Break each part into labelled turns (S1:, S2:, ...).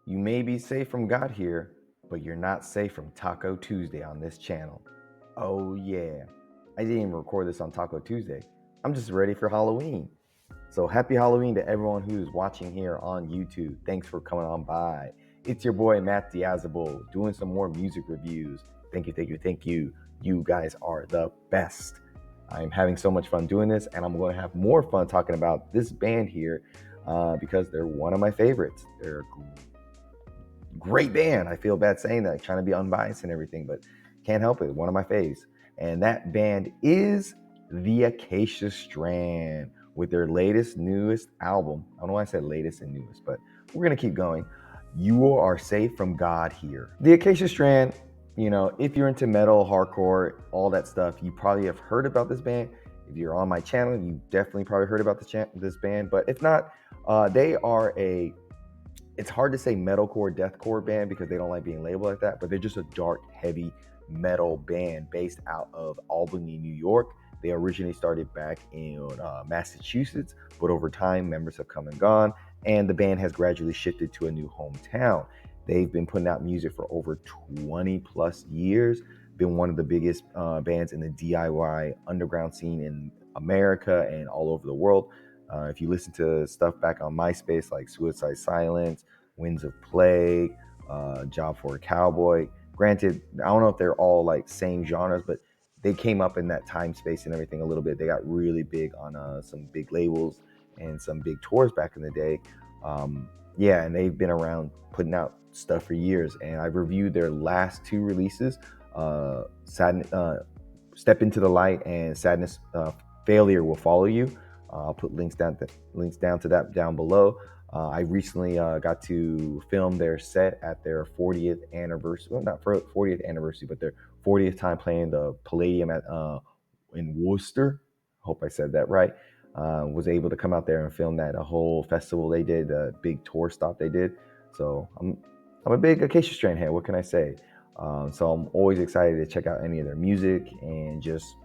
S1: You may be safe from God here, but you're not safe from Taco Tuesday on this channel. Oh yeah. I didn't even record this on Taco Tuesday. I'm just ready for Halloween. So happy Halloween to everyone who's watching here on YouTube. Thanks for coming on by. It's your boy Matt Diazable doing some more music reviews. Thank you, thank you, thank you. You guys are the best. I'm having so much fun doing this, and I'm going to have more fun talking about this band here because they're one of my favorites. They're a great band. I feel bad saying that, trying to be unbiased and everything, but can't help it. One of my faves. And that band is the Acacia Strain with their latest, newest album. I don't know why I said latest and newest, but we're going to keep going. You are safe from God here. The Acacia Strain, you know, if you're into metal, hardcore, all that stuff, you probably have heard about this band. If you're on my channel, you definitely probably heard about this band. But if not, they are it's hard to say metalcore, deathcore band because they don't like being labeled like that, but they're just a dark, heavy metal band based out of Albany, New York. They originally started back in Massachusetts, but over time, members have come and gone, and the band has gradually shifted to a new hometown. They've been putting out music for over 20 plus years, been one of the biggest bands in the DIY underground scene in America and all over the world. If you listen to stuff back on MySpace like Suicide Silence, Winds of Plague, Job for a Cowboy, granted, I don't know if they're all like same genres, but they came up in that time space and everything a little bit. They got really big on some big labels and some big tours back in the day. Yeah, and they've been around putting out stuff for years. And I've reviewed their last two releases, Step Into the Light and Sadness, Failure Will Follow You. I'll put links down to that down below. I recently got to film their set at their 40th anniversary. Well, not 40th anniversary, but their 40th time playing the Palladium at in Worcester. Hope I said that right. Was able to come out there and film that, a whole festival they did, a big tour stop they did. So I'm a big Acacia Strain head. What can I say? So I'm always excited to check out any of their music and just,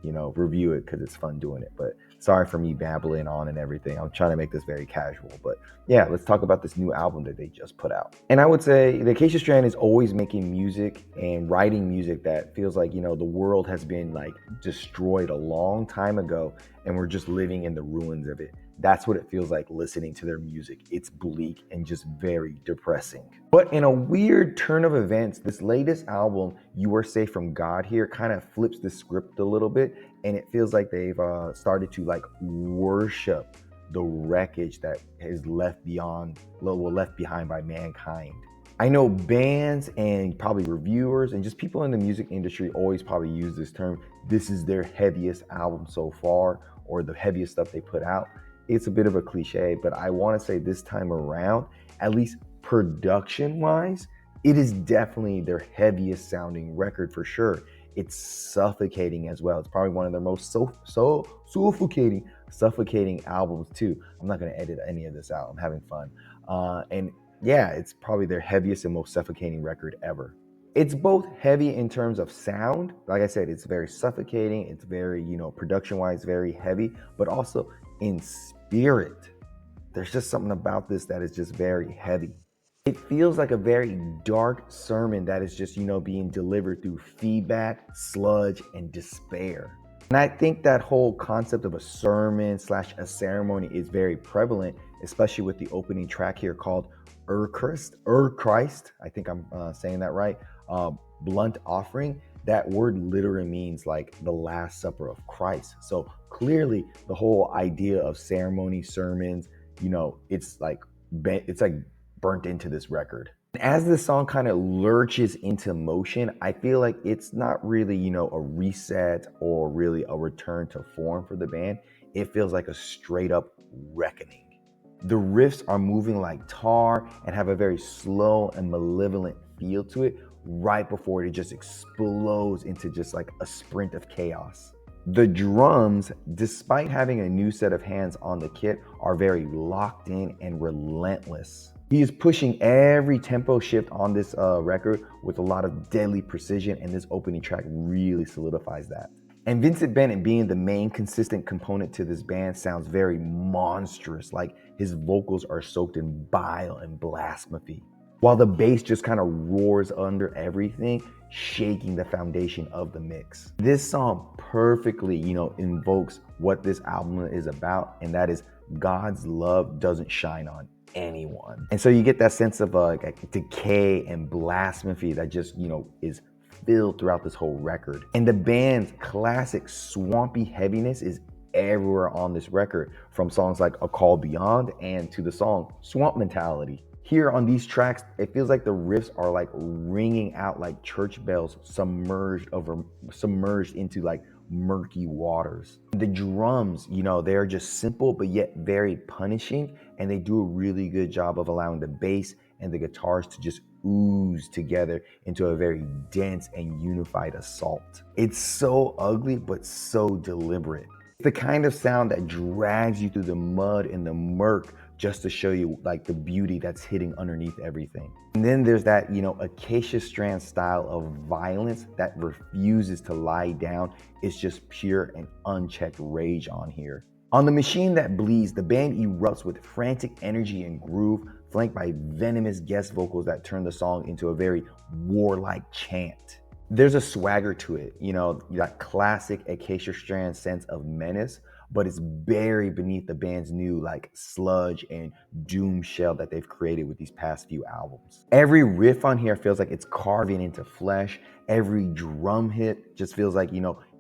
S1: you know, review it because it's fun doing it. But sorry for me babbling on and everything. I'm trying to make this very casual. But yeah, let's talk about this new album that they just put out. And I would say the Acacia Strain is always making music and writing music that feels like, you know, the world has been like destroyed a long time ago and we're just living in the ruins of it. That's what it feels like listening to their music. It's bleak and just very depressing. But in a weird turn of events, this latest album, You Are Safe from God here, kind of flips the script a little bit, and it feels like they've started to like worship the wreckage that is left behind by mankind. I know bands and probably reviewers and just people in the music industry always probably use this term. This is their heaviest album so far, or the heaviest stuff they put out. It's a bit of a cliche, but I want to say this time around, at least production wise, it is definitely their heaviest sounding record for sure. It's suffocating as well. It's probably one of their most suffocating albums too. I'm not going to edit any of this out. I'm having fun. And yeah, it's probably their heaviest and most suffocating record ever. It's both heavy in terms of sound. Like I said, it's very suffocating. It's very, you know, production-wise, very heavy, but also in spirit. There's just something about this that is just very heavy. It feels like a very dark sermon that is just, you know, being delivered through feedback, sludge, and despair. And I think that whole concept of a sermon / a ceremony is very prevalent, especially with the opening track here called Christ. I think I'm saying that right. Blunt offering. That word literally means like the Last Supper of Christ. So clearly the whole idea of ceremony, sermons, you know, it's like burnt into this record. As the song kind of lurches into motion, I feel like it's not really, you know, a reset or really a return to form for the band. It feels like a straight up reckoning. The riffs are moving like tar and have a very slow and malevolent feel to it right before it just explodes into just like a sprint of chaos. The drums, despite having a new set of hands on the kit, are very locked in and relentless. He is pushing every tempo shift on this record with a lot of deadly precision, and this opening track really solidifies that. And Vincent Bennett, being the main consistent component to this band, sounds very monstrous, like his vocals are soaked in bile and blasphemy. while the bass just kind of roars under everything, shaking the foundation of the mix. This song perfectly, invokes what this album is about, and that is God's love doesn't shine on anyone. And so you get that sense of like decay and blasphemy that just, is filled throughout this whole record. And the band's classic swampy heaviness is everywhere on this record, from songs like A Call Beyond and to the song Swamp Mentality. Here on these tracks, it feels like the riffs are like ringing out like church bells submerged into like murky waters. The drums, they're just simple but yet very punishing, and they do a really good job of allowing the bass and the guitars to just ooze together into a very dense and unified assault. It's so ugly but so deliberate. It's the kind of sound that drags you through the mud and the murk just to show you like the beauty that's hidden underneath everything. And then there's that, Acacia Strain style of violence that refuses to lie down. It's just pure and unchecked rage on here. On The Machine That Bleeds, the band erupts with frantic energy and groove, flanked by venomous guest vocals that turn the song into a very warlike chant. There's a swagger to it, that classic Acacia Strain sense of menace, but it's buried beneath the band's new like sludge and doom shell that they've created with these past few albums. Every riff on here feels like it's carving into flesh. Every drum hit just feels like,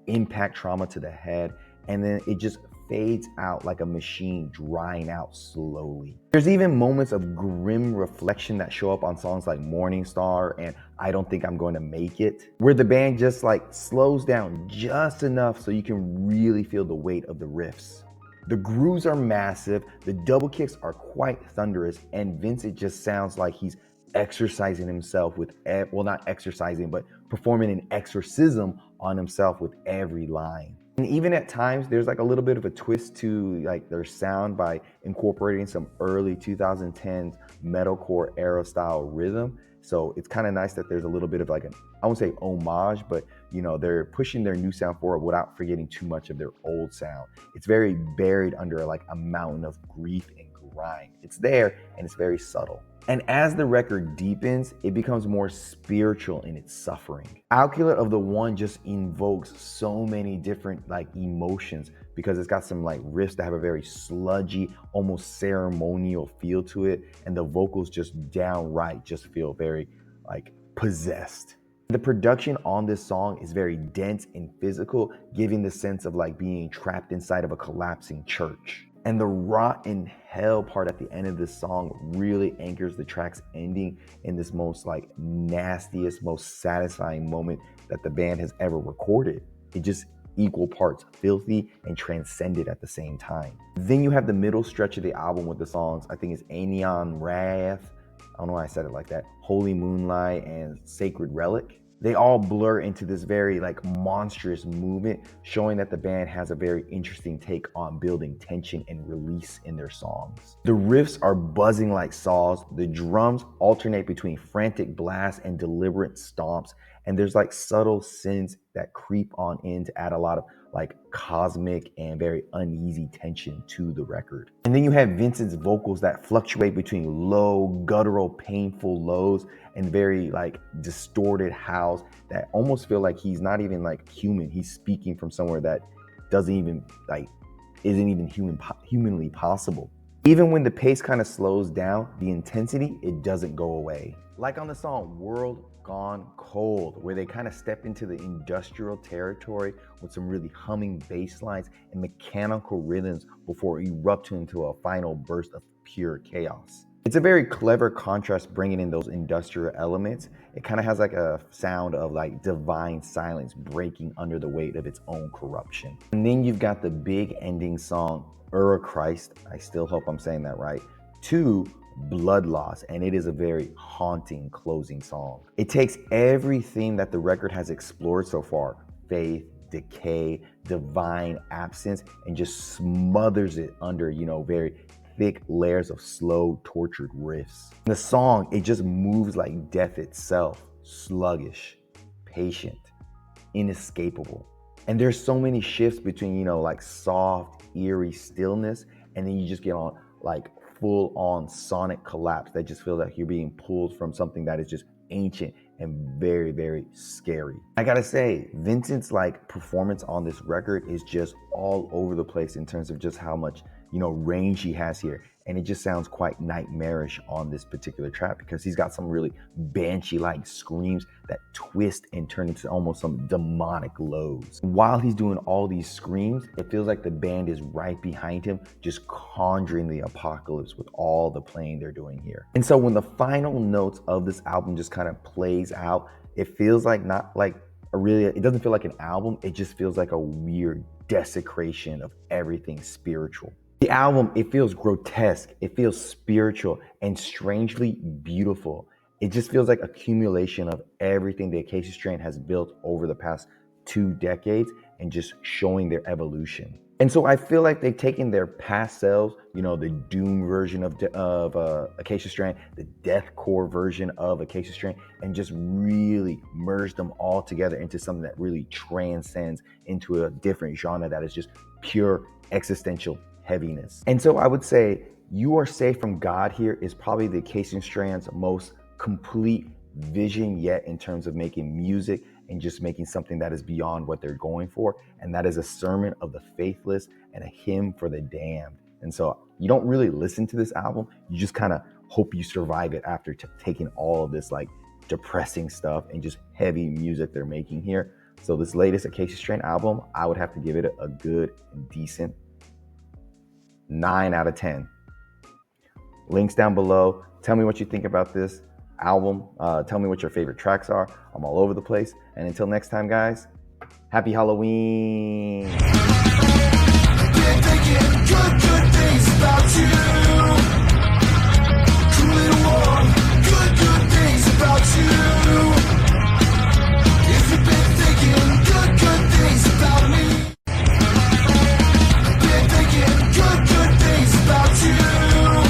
S1: impact trauma to the head. And then it just fades out like a machine drying out slowly. There's even moments of grim reflection that show up on songs like Morning Star and I Don't Think I'm Going to Make It, where the band just like slows down just enough so you can really feel the weight of the riffs. The grooves are massive, the double kicks are quite thunderous, and Vincent just sounds like he's exercising himself with, well, not exercising, but performing an exorcism on himself with every line. And even at times, there's like a little bit of a twist to like their sound by incorporating some early 2010s metalcore era style rhythm. So it's kind of nice that there's a little bit of like I won't say homage, but they're pushing their new sound forward without forgetting too much of their old sound. It's very buried under like a mountain of grief and grind. It's there and it's very subtle. And as the record deepens, it becomes more spiritual in its suffering. Alkylate of the One just invokes so many different like emotions because it's got some like riffs that have a very sludgy, almost ceremonial feel to it. And the vocals just downright just feel very like possessed. The production on this song is very dense and physical, giving the sense of like being trapped inside of a collapsing church. And the rot in hell part at the end of this song really anchors the track's ending in this most like nastiest, most satisfying moment that the band has ever recorded. It just equal parts filthy and transcended at the same time. Then you have the middle stretch of the album with the songs, I think it's Aeneon Wrath, I don't know why I said it like that, Holy Moonlight, and Sacred Relic. They all blur into this very like monstrous movement, showing that the band has a very interesting take on building tension and release in their songs. The riffs are buzzing like saws, the drums alternate between frantic blasts and deliberate stomps, and there's like subtle synths that creep on in to add a lot of like cosmic and very uneasy tension to the record. And then you have Vincent's vocals that fluctuate between low, guttural, painful lows and very like distorted howls that almost feel like he's not even like human. He's speaking from somewhere that doesn't even like, isn't even humanly possible. Even when the pace kind of slows down, the intensity, it doesn't go away. Like on the song World Gone Cold, where they kind of step into the industrial territory with some really humming bass lines and mechanical rhythms before erupting into a final burst of pure chaos. It's a very clever contrast bringing in those industrial elements. It kind of has like a sound of like divine silence breaking under the weight of its own corruption. And then you've got the big ending song, Ura Christ, I still hope I'm saying that right, to Blood Loss, and it is a very haunting closing song. It takes every theme that the record has explored so far, faith, decay, divine absence, and just smothers it under, very thick layers of slow, tortured riffs. The song, it just moves like death itself, sluggish, patient, inescapable. And there's so many shifts between, like soft, eerie stillness, and then you just get on like full-on sonic collapse that just feels like you're being pulled from something that is just ancient and very, very scary. I gotta say, Vincent's like performance on this record is just all over the place in terms of just how much, range he has here. And it just sounds quite nightmarish on this particular track because he's got some really banshee-like screams that twist and turn into almost some demonic lows. While he's doing all these screams, it feels like the band is right behind him, just conjuring the apocalypse with all the playing they're doing here. And so when the final notes of this album just kind of plays out, it feels like it doesn't feel like an album, it just feels like a weird desecration of everything spiritual. The album, it feels grotesque, it feels spiritual, and strangely beautiful. It just feels like accumulation of everything the Acacia Strain has built over the past 2 decades and just showing their evolution. And so I feel like they've taken their past selves, the doom version of Acacia Strain, the deathcore version of Acacia Strain, and just really merged them all together into something that really transcends into a different genre that is just pure existential heaviness. And so I would say You Are Safe from God here is probably the Acacia Strain's most complete vision yet in terms of making music and just making something that is beyond what they're going for. And that is a sermon of the faithless and a hymn for the damned. And so you don't really listen to this album. You just kind of hope you survive it after taking all of this like depressing stuff and just heavy music they're making here. So this latest Acacia Strain album, I would have to give it a good and decent 9 out of 10. Links down below. Tell me what you think about this album. Tell me what your favorite tracks are. I'm all over the place. And until next time, guys, happy Halloween.
S2: Good things about you.